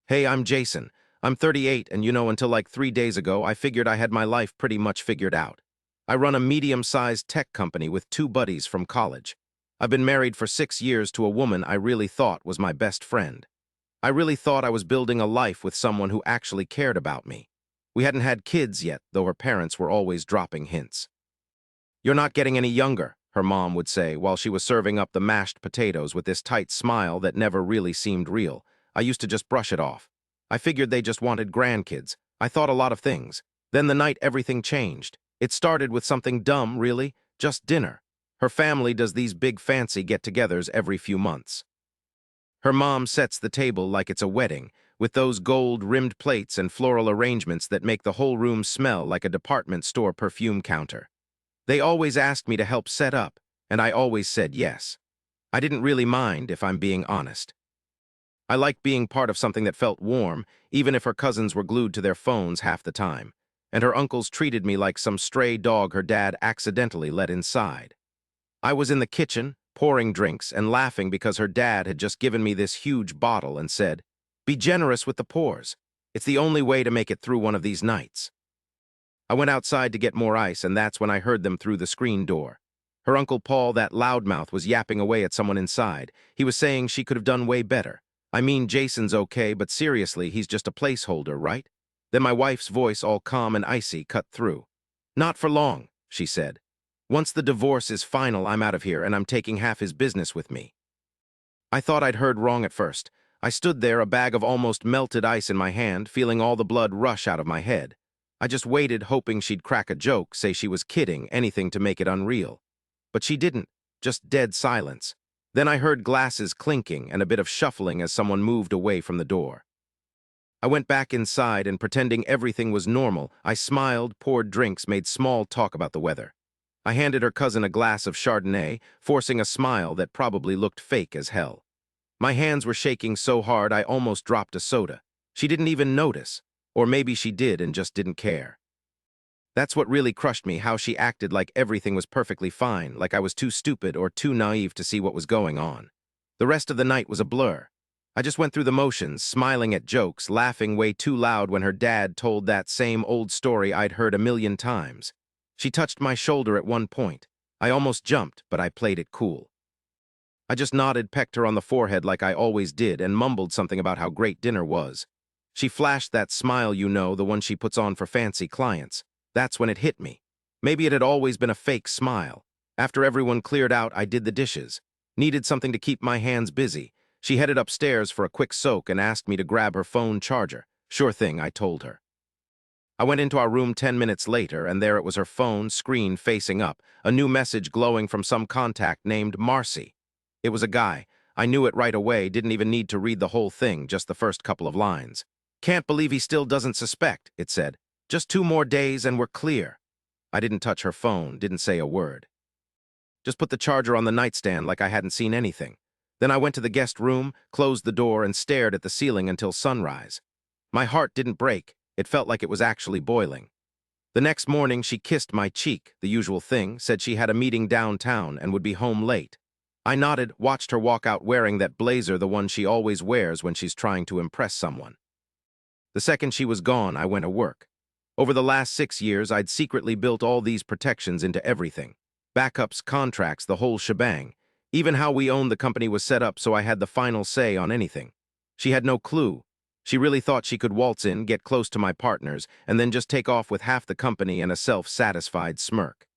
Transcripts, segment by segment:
Hey, I'm Jason. I'm 38, and until like 3 days ago, I figured I had my life pretty much figured out. I run a medium-sized tech company with two buddies from college. I've been married for 6 years to a woman I really thought was my best friend. I really thought I was building a life with someone who actually cared about me. We hadn't had kids yet, though her parents were always dropping hints. "You're not getting any younger," her mom would say while she was serving up the mashed potatoes with this tight smile that never really seemed real. I used to just brush it off. I figured they just wanted grandkids. I thought a lot of things. Then the night everything changed. It started with something dumb, really, just dinner. Her family does these big fancy get-togethers every few months. Her mom sets the table like it's a wedding, with those gold-rimmed plates and floral arrangements that make the whole room smell like a department store perfume counter. They always asked me to help set up, and I always said yes. I didn't really mind, if I'm being honest. I liked being part of something that felt warm, even if her cousins were glued to their phones half the time, and her uncles treated me like some stray dog her dad accidentally let inside. I was in the kitchen, pouring drinks and laughing because her dad had just given me this huge bottle and said, "Be generous with the pours. It's the only way to make it through one of these nights." I went outside to get more ice, and that's when I heard them through the screen door. Her Uncle Paul, that loudmouth, was yapping away at someone inside. He was saying she could have done way better. I mean, Jason's okay, but seriously, he's just a placeholder, right? Then my wife's voice, all calm and icy, cut through. "Not for long," she said. "Once the divorce is final, I'm out of here, and I'm taking half his business with me." I thought I'd heard wrong at first. I stood there, a bag of almost melted ice in my hand, feeling all the blood rush out of my head. I just waited, hoping she'd crack a joke, say she was kidding, anything to make it unreal. But she didn't, just dead silence. Then I heard glasses clinking and a bit of shuffling as someone moved away from the door. I went back inside, and pretending everything was normal, I smiled, poured drinks, made small talk about the weather. I handed her cousin a glass of Chardonnay, forcing a smile that probably looked fake as hell. My hands were shaking so hard I almost dropped a soda. She didn't even notice. Or maybe she did and just didn't care. That's what really crushed me, how she acted like everything was perfectly fine, like I was too stupid or too naive to see what was going on. The rest of the night was a blur. I just went through the motions, smiling at jokes, laughing way too loud when her dad told that same old story I'd heard a million times. She touched my shoulder at one point. I almost jumped, but I played it cool. I just nodded, pecked her on the forehead like I always did, and mumbled something about how great dinner was. She flashed that smile, the one she puts on for fancy clients. That's when it hit me. Maybe it had always been a fake smile. After everyone cleared out, I did the dishes. Needed something to keep my hands busy. She headed upstairs for a quick soak and asked me to grab her phone charger. Sure thing, I told her. I went into our room 10 minutes later, and there it was, her phone, screen facing up, a new message glowing from some contact named Marcy. It was a guy. I knew it right away, didn't even need to read the whole thing, just the first couple of lines. "Can't believe he still doesn't suspect," it said. "Just 2 more days and we're clear." I didn't touch her phone, didn't say a word. Just put the charger on the nightstand like I hadn't seen anything. Then I went to the guest room, closed the door, and stared at the ceiling until sunrise. My heart didn't break. It felt like it was actually boiling. The next morning, she kissed my cheek, the usual thing, said she had a meeting downtown and would be home late. I nodded, watched her walk out wearing that blazer, the one she always wears when she's trying to impress someone. The second she was gone, I went to work. Over the last 6 years, I'd secretly built all these protections into everything. Backups, contracts, the whole shebang. Even how we owned the company was set up so I had the final say on anything. She had no clue. She really thought she could waltz in, get close to my partners, and then just take off with half the company and a self-satisfied smirk.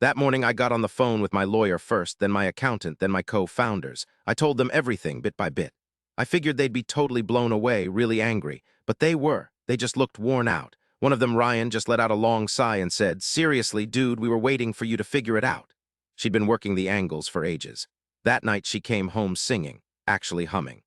That morning, I got on the phone with my lawyer first, then my accountant, then my co-founders. I told them everything, bit by bit. I figured they'd be totally blown away, really angry. But they were. They just looked worn out. One of them, Ryan, just let out a long sigh and said, "Seriously, dude, we were waiting for you to figure it out." She'd been working the angles for ages. That night, she came home singing, actually humming.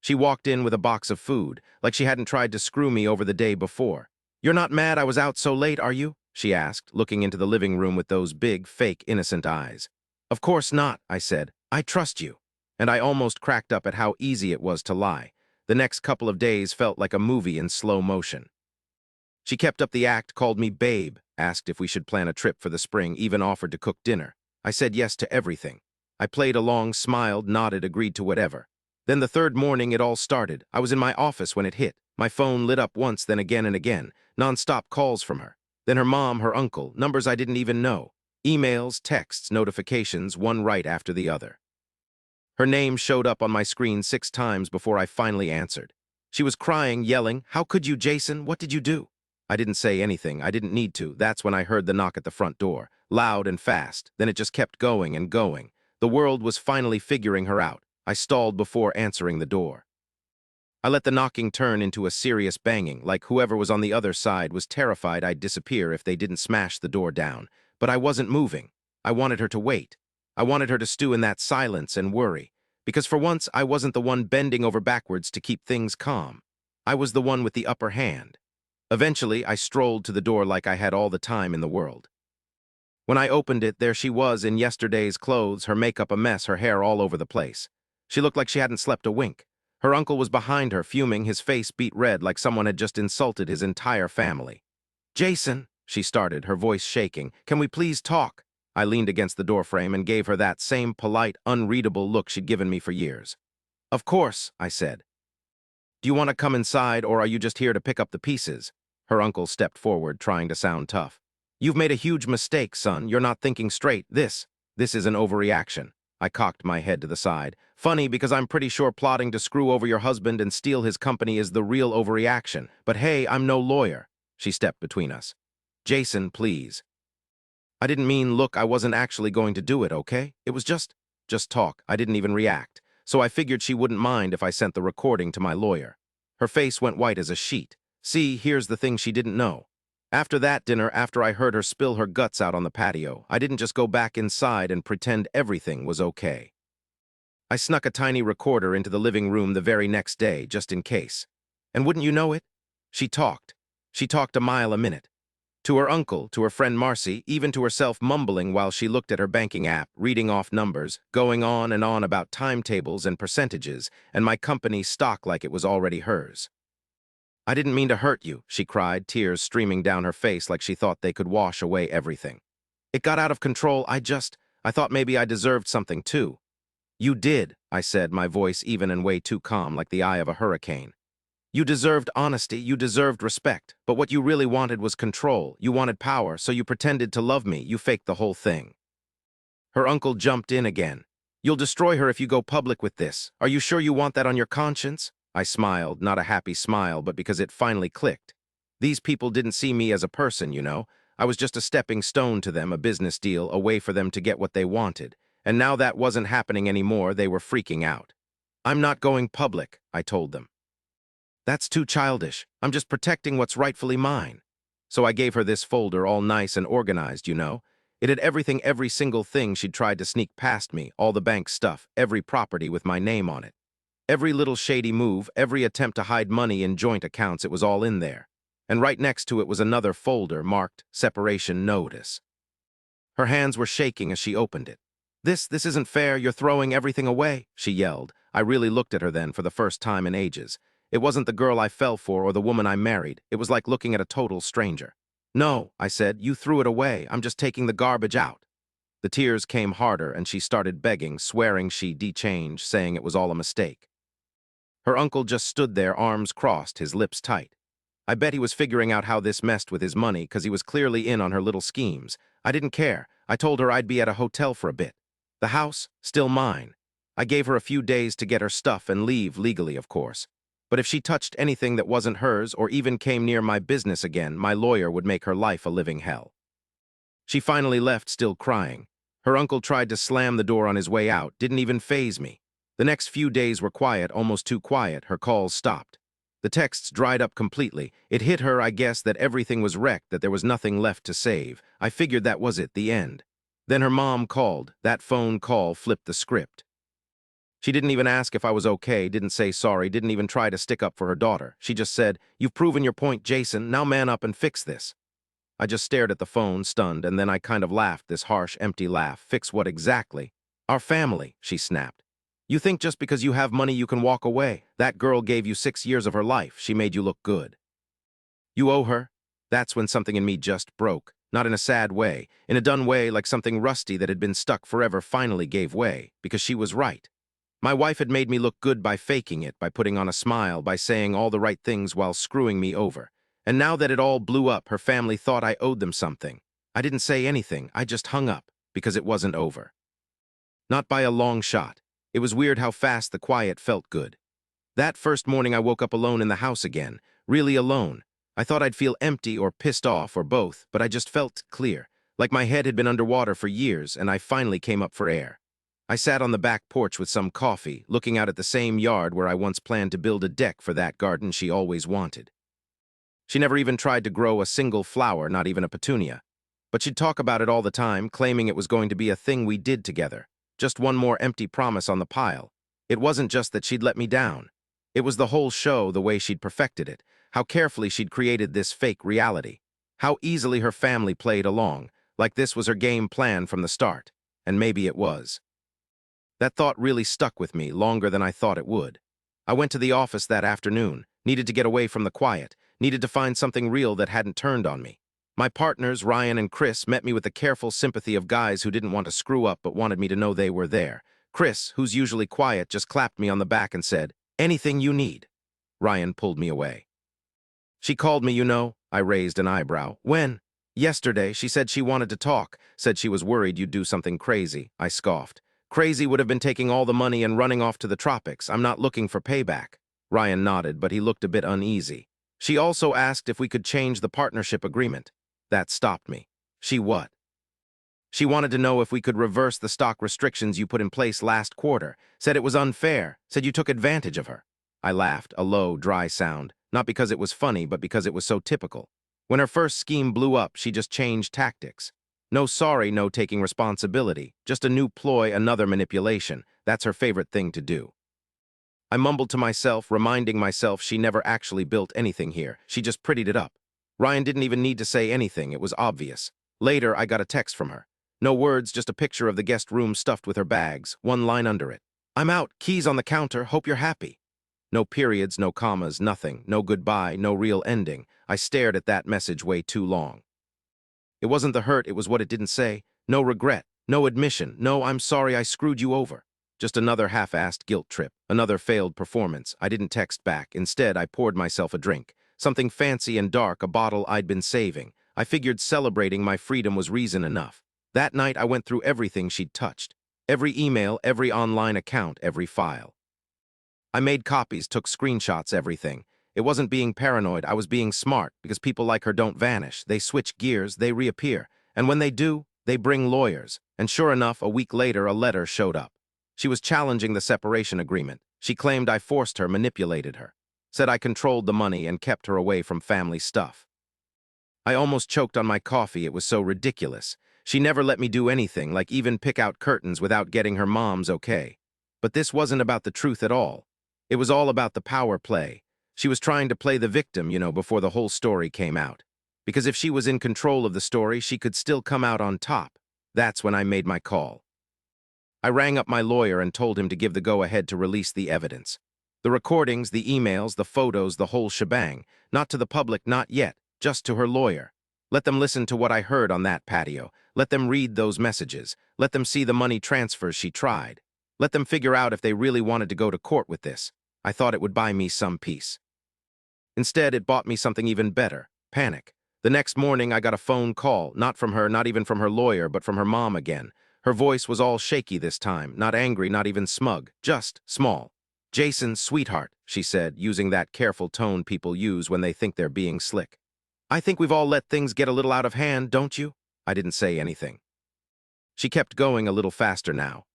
She walked in with a box of food, like she hadn't tried to screw me over the day before. "You're not mad I was out so late, are you?" she asked, looking into the living room with those big, fake, innocent eyes. "Of course not," I said. "I trust you." And I almost cracked up at how easy it was to lie. The next couple of days felt like a movie in slow motion. She kept up the act, called me babe, asked if we should plan a trip for the spring, even offered to cook dinner. I said yes to everything. I played along, smiled, nodded, agreed to whatever. Then the third morning it all started. I was in my office when it hit. My phone lit up once, then again and again. Non-stop calls from her. Then her mom, her uncle, numbers I didn't even know. Emails, texts, notifications, one right after the other. Her name showed up on my screen 6 times before I finally answered. She was crying, yelling, "How could you, Jason? What did you do?" I didn't say anything. I didn't need to. That's when I heard the knock at the front door, loud and fast. Then it just kept going and going. The world was finally figuring her out. I stalled before answering the door. I let the knocking turn into a serious banging, like whoever was on the other side was terrified I'd disappear if they didn't smash the door down. But I wasn't moving. I wanted her to wait. I wanted her to stew in that silence and worry. Because for once, I wasn't the one bending over backwards to keep things calm. I was the one with the upper hand. Eventually, I strolled to the door like I had all the time in the world. When I opened it, there she was in yesterday's clothes, her makeup a mess, her hair all over the place. She looked like she hadn't slept a wink. Her uncle was behind her, fuming, his face beet red like someone had just insulted his entire family. "Jason," she started, her voice shaking, "can we please talk?" I leaned against the doorframe and gave her that same polite, unreadable look she'd given me for years. "Of course," I said. "Do you want to come inside, or are you just here to pick up the pieces?" Her uncle stepped forward, trying to sound tough. "You've made a huge mistake, son. You're not thinking straight. This is an overreaction." I cocked my head to the side. "Funny, because I'm pretty sure plotting to screw over your husband and steal his company is the real overreaction. But hey, I'm no lawyer." She stepped between us. "Jason, please." I didn't mean, look, I wasn't actually going to do it, okay? It was just talk. I didn't even react. So I figured she wouldn't mind if I sent the recording to my lawyer. Her face went white as a sheet. See, here's the thing she didn't know. After that dinner, after I heard her spill her guts out on the patio, I didn't just go back inside and pretend everything was okay. I snuck a tiny recorder into the living room the very next day, just in case. And wouldn't you know it? She talked. She talked a mile a minute. To her uncle, to her friend Marcy, even to herself, mumbling while she looked at her banking app, reading off numbers, going on and on about timetables and percentages, and my company's stock like it was already hers. "I didn't mean to hurt you," she cried, tears streaming down her face like she thought they could wash away everything. "It got out of control. I thought maybe I deserved something too." "You did," I said, my voice even and way too calm, like the eye of a hurricane. "You deserved honesty, you deserved respect, but what you really wanted was control. You wanted power, so you pretended to love me. You faked the whole thing." Her uncle jumped in again. "You'll destroy her if you go public with this. Are you sure you want that on your conscience?" I smiled, not a happy smile, but because it finally clicked. These people didn't see me as a person, you know. I was just a stepping stone to them, a business deal, a way for them to get what they wanted. And now that wasn't happening anymore, they were freaking out. "I'm not going public," I told them. "That's too childish. I'm just protecting what's rightfully mine." So I gave her this folder, all nice and organized, you know. It had everything, every single thing she'd tried to sneak past me, all the bank stuff, every property with my name on it. Every little shady move, every attempt to hide money in joint accounts, it was all in there. And right next to it was another folder marked Separation Notice. Her hands were shaking as she opened it. This isn't fair. You're throwing everything away," she yelled. I really looked at her then for the first time in ages. It wasn't the girl I fell for or the woman I married. It was like looking at a total stranger. "No," I said, "you threw it away. I'm just taking the garbage out." The tears came harder and she started begging, swearing she'd de-change, saying it was all a mistake. Her uncle just stood there, arms crossed, his lips tight. I bet he was figuring out how this messed with his money, because he was clearly in on her little schemes. I didn't care. I told her I'd be at a hotel for a bit. The house, still mine. I gave her a few days to get her stuff and leave, legally, of course. But if she touched anything that wasn't hers or even came near my business again, my lawyer would make her life a living hell. She finally left, still crying. Her uncle tried to slam the door on his way out, didn't even faze me. The next few days were quiet, almost too quiet. Her calls stopped. The texts dried up completely. It hit her, I guess, that everything was wrecked, that there was nothing left to save. I figured that was it, the end. Then her mom called. That phone call flipped the script. She didn't even ask if I was okay, didn't say sorry, didn't even try to stick up for her daughter. She just said, "You've proven your point, Jason. Now man up and fix this." I just stared at the phone, stunned, and then I kind of laughed, this harsh, empty laugh. "Fix what exactly?" "Our family," she snapped. "You think just because you have money you can walk away? That girl gave you 6 years of her life. She made you look good. You owe her." That's when something in me just broke. Not in a sad way, in a done way, like something rusty that had been stuck forever finally gave way, because she was right. My wife had made me look good by faking it, by putting on a smile, by saying all the right things while screwing me over. And now that it all blew up, her family thought I owed them something. I didn't say anything, I just hung up, because it wasn't over. Not by a long shot. It was weird how fast the quiet felt good. That first morning I woke up alone in the house again, really alone. I thought I'd feel empty or pissed off or both, but I just felt clear, like my head had been underwater for years and I finally came up for air. I sat on the back porch with some coffee, looking out at the same yard where I once planned to build a deck for that garden she always wanted. She never even tried to grow a single flower, not even a petunia. But she'd talk about it all the time, claiming it was going to be a thing we did together. Just one more empty promise on the pile. It wasn't just that she'd let me down. It was the whole show, the way she'd perfected it, how carefully she'd created this fake reality, how easily her family played along, like this was her game plan from the start. And maybe it was. That thought really stuck with me longer than I thought it would. I went to the office that afternoon, needed to get away from the quiet, needed to find something real that hadn't turned on me. My partners, Ryan and Chris, met me with the careful sympathy of guys who didn't want to screw up but wanted me to know they were there. Chris, who's usually quiet, just clapped me on the back and said, "Anything you need." Ryan pulled me away. "She called me, you know." I raised an eyebrow. "When?" "Yesterday. She said she wanted to talk, said she was worried you'd do something crazy." I scoffed. "Crazy would have been taking all the money and running off to the tropics. I'm not looking for payback." Ryan nodded, but he looked a bit uneasy. "She also asked if we could change the partnership agreement." That stopped me. "She what?" "She wanted to know if we could reverse the stock restrictions you put in place last quarter. Said it was unfair. Said you took advantage of her." I laughed, a low, dry sound, not because it was funny, but because it was so typical. When her first scheme blew up, she just changed tactics. No sorry, no taking responsibility. Just a new ploy, another manipulation. That's her favorite thing to do. I mumbled to myself, reminding myself she never actually built anything here. She just prettied it up. Ryan didn't even need to say anything. It was obvious. Later, I got a text from her. No words, just a picture of the guest room stuffed with her bags, one line under it. "I'm out, keys on the counter, hope you're happy." No periods, no commas, nothing, no goodbye, no real ending. I stared at that message way too long. It wasn't the hurt, it was what it didn't say. No regret, no admission, no "I'm sorry I screwed you over." Just another half-assed guilt trip, another failed performance. I didn't text back. Instead, I poured myself a drink. Something fancy and dark, a bottle I'd been saving. I figured celebrating my freedom was reason enough. That night, I went through everything she'd touched. Every email, every online account, every file. I made copies, took screenshots, everything. It wasn't being paranoid, I was being smart, because people like her don't vanish. They switch gears, they reappear. And when they do, they bring lawyers. And sure enough, a week later, a letter showed up. She was challenging the separation agreement. She claimed I forced her, manipulated her. Said I controlled the money and kept her away from family stuff. I almost choked on my coffee, it was so ridiculous. She never let me do anything, like even pick out curtains without getting her mom's okay. But this wasn't about the truth at all. It was all about the power play. She was trying to play the victim, before the whole story came out. Because if she was in control of the story, she could still come out on top. That's when I made my call. I rang up my lawyer and told him to give the go-ahead to release the evidence. The recordings, the emails, the photos, the whole shebang. Not to the public, not yet, just to her lawyer. Let them listen to what I heard on that patio. Let them read those messages. Let them see the money transfers she tried. Let them figure out if they really wanted to go to court with this. I thought it would buy me some peace. Instead, it bought me something even better, panic. The next morning, I got a phone call, not from her, not even from her lawyer, but from her mom again. Her voice was all shaky this time, not angry, not even smug, just small. "Jason, sweetheart," she said, using that careful tone people use when they think they're being slick. "I think we've all let things get a little out of hand, don't you?" I didn't say anything. She kept going a little faster now.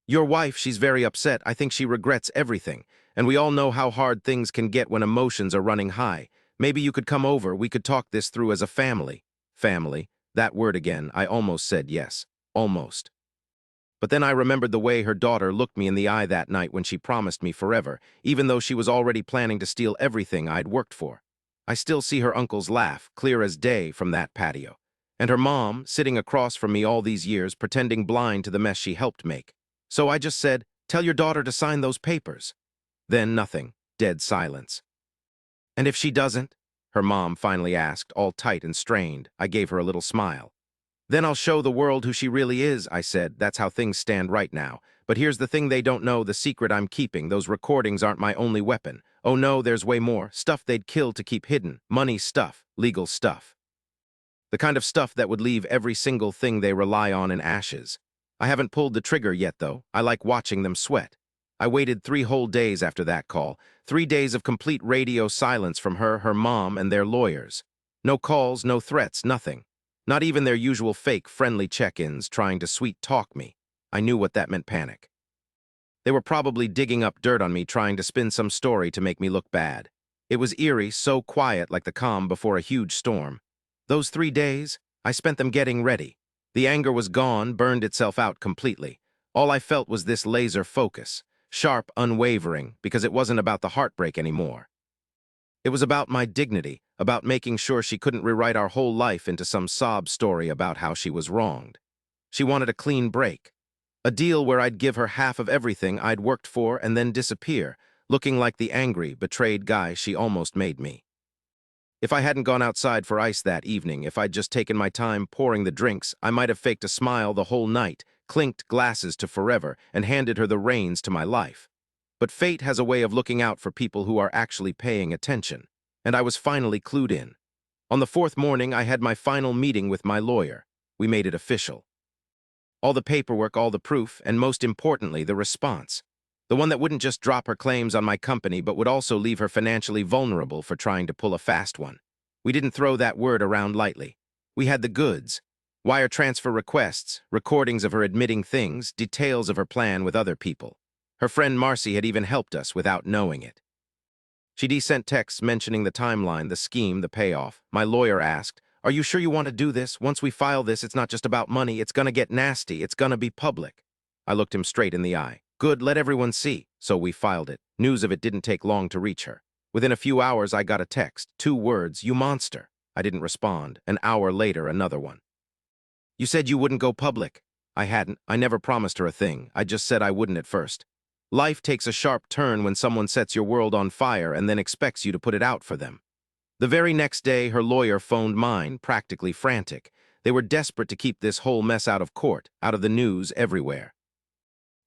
"Your wife, she's very upset. I think she regrets everything. And we all know how hard things can get when emotions are running high. Maybe you could come over, we could talk this through as a family." Family, that word again, I almost said yes. Almost. But then I remembered the way her daughter looked me in the eye that night when she promised me forever, even though she was already planning to steal everything I'd worked for. I still see her uncle's laugh, clear as day, from that patio. And her mom, sitting across from me all these years, pretending blind to the mess she helped make. So I just said, "Tell your daughter to sign those papers." Then nothing, dead silence. "And if she doesn't?" her mom finally asked, all tight and strained. I gave her a little smile. Then I'll show the world who she really is, I said. That's how things stand right now. But here's the thing they don't know, the secret I'm keeping. Those recordings aren't my only weapon. Oh no, there's way more. Stuff they'd kill to keep hidden. Money stuff. Legal stuff. The kind of stuff that would leave every single thing they rely on in ashes. I haven't pulled the trigger yet, though. I like watching them sweat. I waited 3 whole days after that call. 3 days of complete radio silence from her mom, and their lawyers. No calls, no threats, nothing. Not even their usual fake, friendly check-ins trying to sweet-talk me. I knew what that meant: panic. They were probably digging up dirt on me, trying to spin some story to make me look bad. It was eerie, so quiet, like the calm before a huge storm. Those 3 days, I spent them getting ready. The anger was gone, burned itself out completely. All I felt was this laser focus, sharp, unwavering, because it wasn't about the heartbreak anymore. It was about my dignity, about making sure she couldn't rewrite our whole life into some sob story about how she was wronged. She wanted a clean break. A deal where I'd give her half of everything I'd worked for and then disappear, looking like the angry, betrayed guy she almost made me. If I hadn't gone outside for ice that evening, if I'd just taken my time pouring the drinks, I might have faked a smile the whole night, clinked glasses to forever, and handed her the reins to my life. But fate has a way of looking out for people who are actually paying attention, and I was finally clued in. On the 4th morning, I had my final meeting with my lawyer. We made it official. All the paperwork, all the proof, and most importantly, the response. The one that wouldn't just drop her claims on my company, but would also leave her financially vulnerable for trying to pull a fast one. We didn't throw that word around lightly. We had the goods. Wire transfer requests, recordings of her admitting things, details of her plan with other people. Her friend Marcy had even helped us without knowing it. She'd sent texts mentioning the timeline, the scheme, the payoff. My lawyer asked, "Are you sure you want to do this? Once we file this, it's not just about money. It's gonna get nasty. It's gonna be public." I looked him straight in the eye. "Good, let everyone see." So we filed it. News of it didn't take long to reach her. Within a few hours, I got a text. 2 words: "You monster." I didn't respond. An hour later, another one. "You said you wouldn't go public." I hadn't. I never promised her a thing. I just said I wouldn't at first. Life takes a sharp turn when someone sets your world on fire and then expects you to put it out for them. The very next day, her lawyer phoned mine, practically frantic. They were desperate to keep this whole mess out of court, out of the news, everywhere.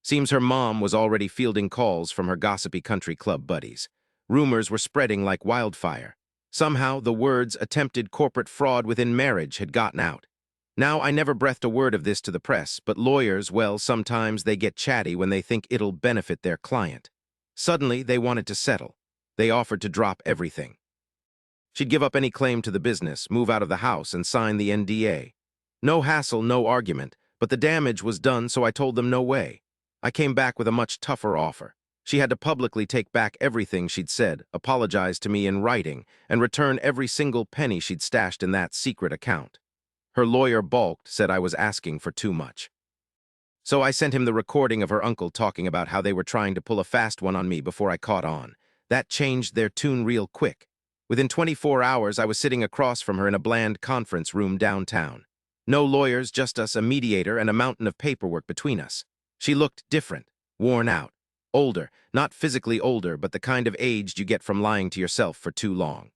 Seems her mom was already fielding calls from her gossipy country club buddies. Rumors were spreading like wildfire. Somehow, the words "attempted corporate fraud within marriage" had gotten out. Now, I never breathed a word of this to the press, but lawyers, well, sometimes they get chatty when they think it'll benefit their client. Suddenly, they wanted to settle. They offered to drop everything. She'd give up any claim to the business, move out of the house, and sign the NDA. No hassle, no argument, but the damage was done, so I told them no way. I came back with a much tougher offer. She had to publicly take back everything she'd said, apologize to me in writing, and return every single penny she'd stashed in that secret account. Her lawyer balked, said I was asking for too much. So I sent him the recording of her uncle talking about how they were trying to pull a fast one on me before I caught on. That changed their tune real quick. Within 24 hours, I was sitting across from her in a bland conference room downtown. No lawyers, just us, a mediator, and a mountain of paperwork between us. She looked different, worn out, older, not physically older, but the kind of aged you get from lying to yourself for too long.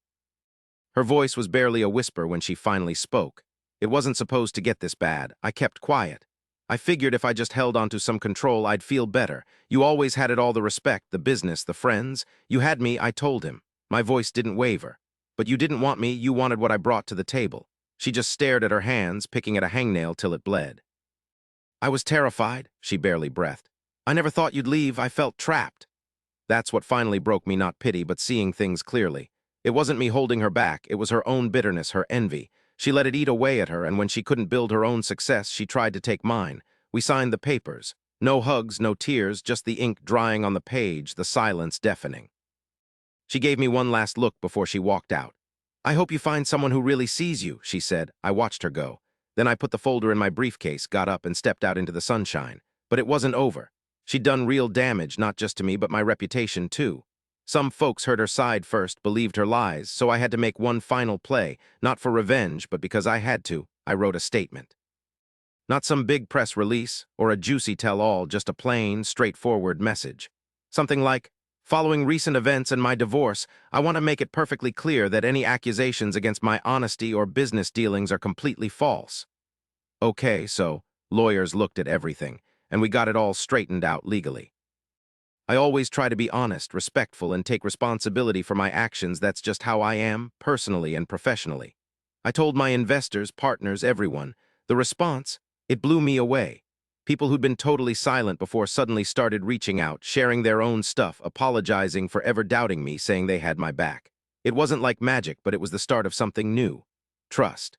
Her voice was barely a whisper when she finally spoke. It wasn't supposed to get this bad. I kept quiet. I figured if I just held onto some control, I'd feel better. "You always had it all, the respect, the business, the friends. You had me," I told him. My voice didn't waver. "But you didn't want me, you wanted what I brought to the table." She just stared at her hands, picking at a hangnail till it bled. "I was terrified," she barely breathed. "I never thought you'd leave. I felt trapped." That's what finally broke me, not pity, but seeing things clearly. It wasn't me holding her back. It was her own bitterness, her envy. She let it eat away at her, and when she couldn't build her own success, she tried to take mine. We signed the papers. No hugs, no tears, just the ink drying on the page, the silence deafening. She gave me one last look before she walked out. "I hope you find someone who really sees you," she said. I watched her go. Then I put the folder in my briefcase, got up, and stepped out into the sunshine. But it wasn't over. She'd done real damage, not just to me, but my reputation, too. Some folks heard her side first, believed her lies, so I had to make one final play, not for revenge, but because I had to. I wrote a statement. Not some big press release or a juicy tell-all, just a plain, straightforward message. Something like, "Following recent events and my divorce, I want to make it perfectly clear that any accusations against my honesty or business dealings are completely false." Okay, so lawyers looked at everything, and we got it all straightened out legally. I always try to be honest, respectful, and take responsibility for my actions. That's just how I am, personally and professionally. I told my investors, partners, everyone. The response, it blew me away. People who'd been totally silent before suddenly started reaching out, sharing their own stuff, apologizing for ever doubting me, saying they had my back. It wasn't like magic, but it was the start of something new. Trust.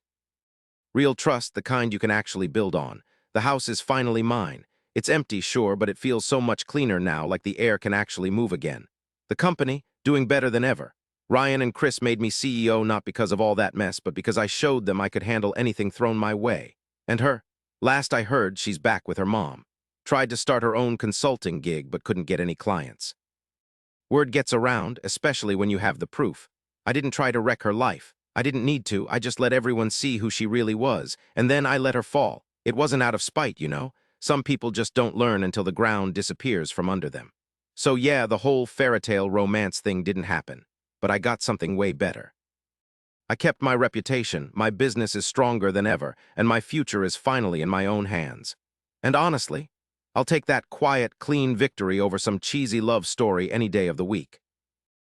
Real trust, the kind you can actually build on. The house is finally mine. It's empty, sure, but it feels so much cleaner now, like the air can actually move again. The company, doing better than ever. Ryan and Chris made me CEO not because of all that mess, but because I showed them I could handle anything thrown my way. And her? Last I heard, she's back with her mom. Tried to start her own consulting gig, but couldn't get any clients. Word gets around, especially when you have the proof. I didn't try to wreck her life. I didn't need to. I just let everyone see who she really was, and then I let her fall. It wasn't out of spite, you know. Some people just don't learn until the ground disappears from under them. So yeah, the whole fairy tale romance thing didn't happen, but I got something way better. I kept my reputation, my business is stronger than ever, and my future is finally in my own hands. And honestly, I'll take that quiet, clean victory over some cheesy love story any day of the week.